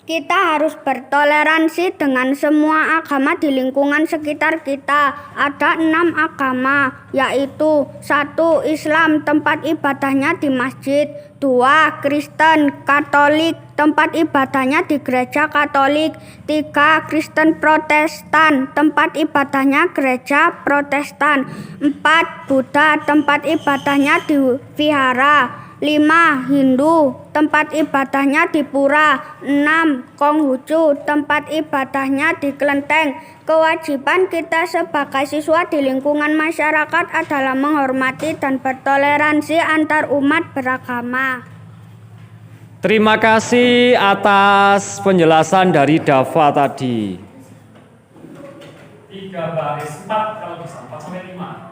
Kita harus bertoleransi dengan semua agama di lingkungan sekitar kita. Ada 6 agama, yaitu 1. Islam, tempat ibadahnya di masjid. 2. Kristen Katolik, tempat ibadahnya di gereja Katolik. 3. Kristen Protestan, tempat ibadahnya gereja Protestan. 4. Buddha, tempat ibadahnya di vihara. 5. Hindu, tempat ibadahnya di pura. 6. Konghucu, tempat ibadahnya di kelenteng. Kewajiban kita sebagai siswa di lingkungan masyarakat adalah menghormati dan bertoleransi antar umat beragama. Terima kasih atas penjelasan dari Dava tadi. 3 baris 4 kalau bisa, 4-5.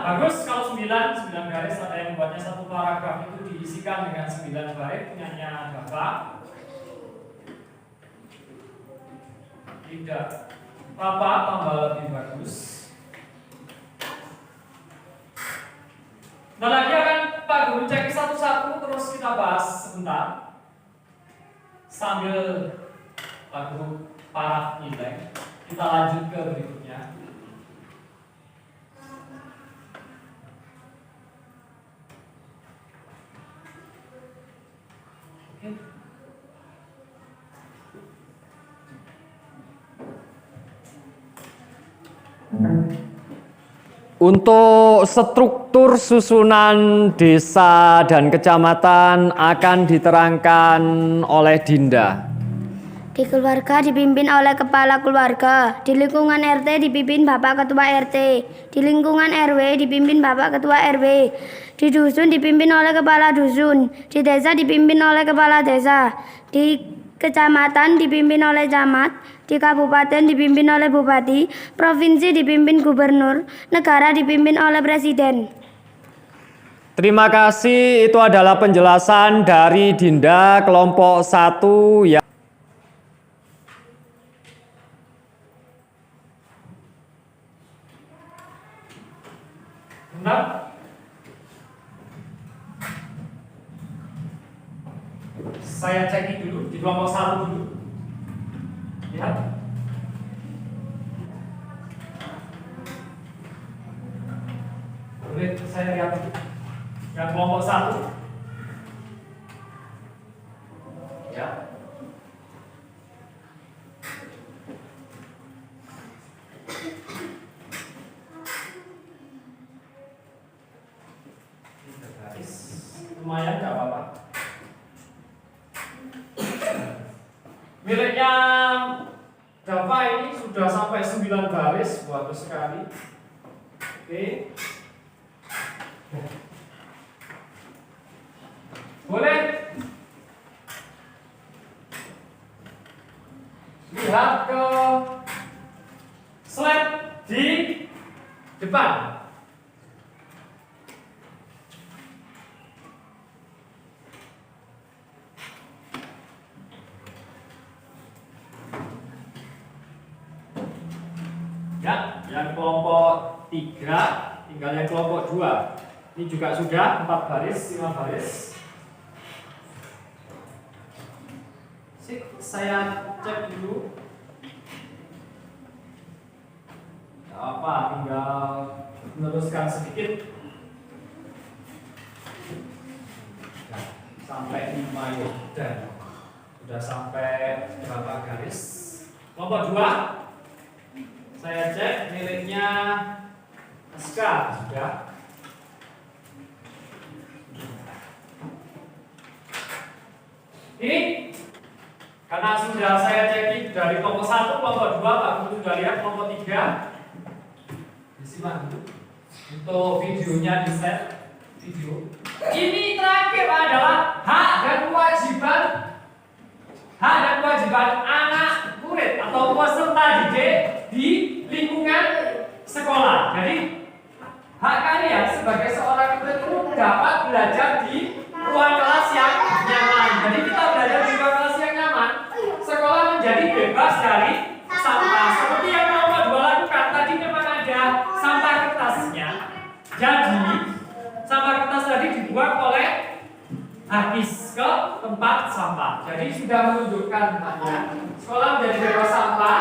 Bagus kalau 9 garis, ada yang buatnya 1 paragraf itu diisikan dengan 9 baris punyanya Dava. Tidak apa-apa, tambah lebih bagus. Nah lagi akan Pak Guru cek satu-satu, terus kita bahas sebentar sambil Pak Guru paraf nilai. Kita lanjut ke berikutnya. Untuk struktur susunan desa dan kecamatan akan diterangkan oleh Dinda. Di keluarga dipimpin oleh kepala keluarga. Di lingkungan RT dipimpin Bapak Ketua RT. Di lingkungan RW dipimpin Bapak Ketua RW. Di dusun dipimpin oleh kepala dusun. Di desa dipimpin oleh kepala desa. Di kecamatan dipimpin oleh camat, di kabupaten dipimpin oleh bupati, provinsi dipimpin gubernur, negara dipimpin oleh presiden. Terima kasih, itu adalah penjelasan dari Dinda kelompok 1 ya. Benar? Saya cek dulu di kelompok 1 dulu. Lihat. Boleh saya lihat dulu. Yang kelompok 1. Ya. Lumayan nggak apa-apa. Miliknya Dava ini sudah sampai 9 baris, bagus sekali. Oke. Boleh lihat ke slide di depan. Ya, yang kelompok 3, tinggal yang kelompok 2. Ini juga sudah 4 baris, 5 baris. Sip, saya cek dulu. Gak apa, tinggal meneruskan sedikit. Nah, sampai 5 ya, sudah sampai berapa garis? Kelompok 2. Saya cek miliknya SK sudah. Ini karena sudah saya cek dari kelompok 1, kelompok 2, Pak Guru sudah lihat kelompok 3. Disimak dulu. Untuk videonya di set video. Ini terakhir adalah hak dan kewajiban anak murid atau peserta didik di lingkungan sekolah. Jadi hak kalian sebagai seorang murid itu dapat belajar di ruang kelas yang nyaman. Jadi kita belajar di ruang kelas yang nyaman. Sekolah menjadi bebas dari sampah. Seperti yang kelompok 2 lakukan tadi, memang ada sampah kertasnya. Jadi sampah kertas tadi dibuang oleh habis ke tempat sampah. Jadi sudah menunjukkan makna sekolah menjadi bebas sampah.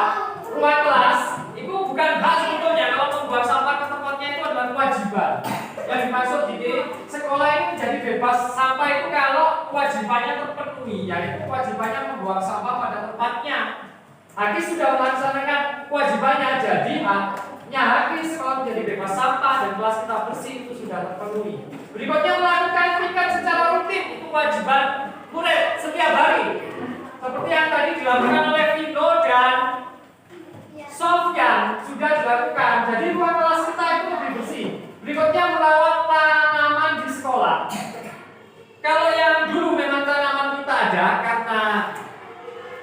Ruang kelas itu bukan hak sebetulnya. Kalau membuang sampah ke tempatnya itu adalah kewajiban. Yang dimaksud di sekolah ini menjadi bebas sampah itu kalau kewajibannya terpenuhi, yaitu kewajibannya membuang sampah pada tempatnya. Haki sudah melaksanakan kewajibannya, jadi haknya Haki sekolah menjadi bebas sampah dan kelas kita bersih itu sudah terpenuhi. Berikutnya melakukan peringkat secara rutin, itu kewajiban murid setiap hari. Seperti yang tadi dilakukan oleh Vino dan Sofyan sudah dilakukan. Jadi ruang kelas kita itu lebih bersih. Berikutnya merawat tanaman di sekolah. Kalau yang dulu memang tanaman kita ada karena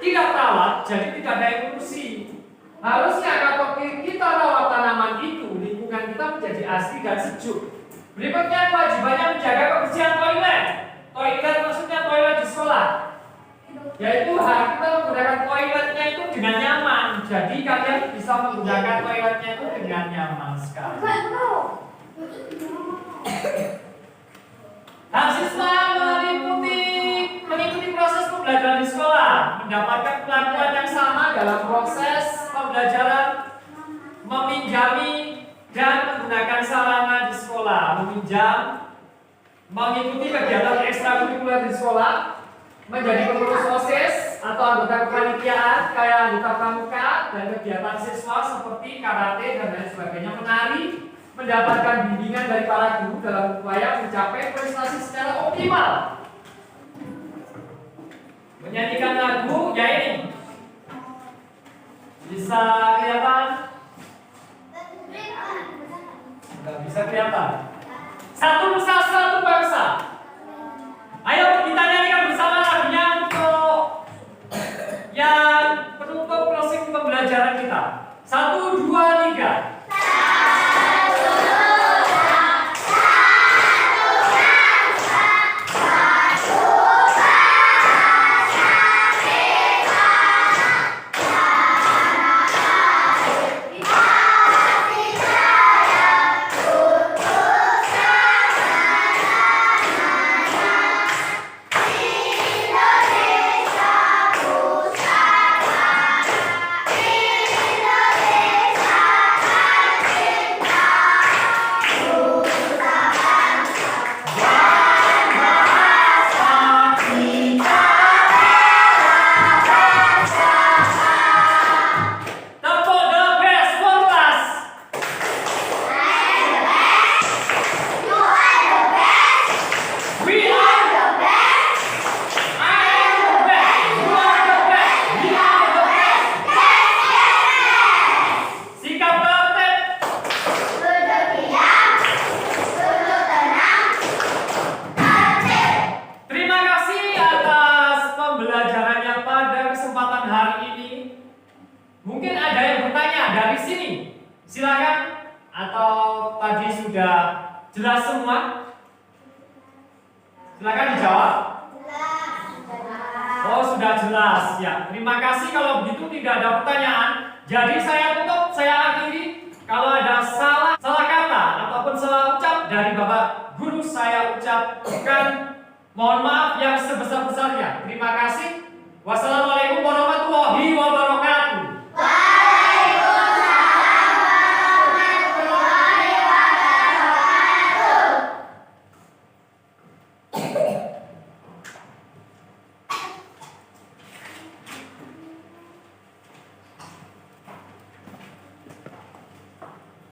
tidak terawat, jadi tidak ada yang ngurusi. Harusnya kalau kita rawat tanaman itu, lingkungan kita menjadi asri dan sejuk. Berikutnya kewajibannya menjaga kebersihan toilet. Toilet maksudnya toilet di sekolah. Yaitu kita menggunakan toiletnya itu dengan nyaman. Jadi kalian bisa menggunakan toiletnya itu dengan nyaman sekali. Hak siswa mengikuti proses pembelajaran di sekolah, mendapatkan perlakuan yang sama dalam proses pembelajaran, meminjami dan menggunakan sarana di sekolah, mengikuti kegiatan ekstrakurikuler di sekolah, menjadi pengurus OSIS atau anggota kepanitiaan kayak anggota pramuka dan kegiatan siswa seperti karate dan lain sebagainya, menari, mendapatkan bimbingan dari para guru dalam upaya mencapai prestasi secara optimal. Menyanyikan lagu, ya ini bisa kelihatan? Nggak bisa kelihatan. Satu nusa, satu bangsa. Ayo kita nyanyikan bersama lagunya untuk pembelajaran kita. 1, 2, 3. Mungkin ada yang bertanya dari sini. Silakan. Atau tadi sudah jelas semua? Silakan dijawab. Oh, sudah jelas. Ya, terima kasih. Kalau begitu tidak ada pertanyaan. Jadi saya tutup, saya akhiri. Kalau ada salah kata ataupun salah ucap dari Bapak Guru, saya ucapkan mohon maaf yang sebesar-besarnya.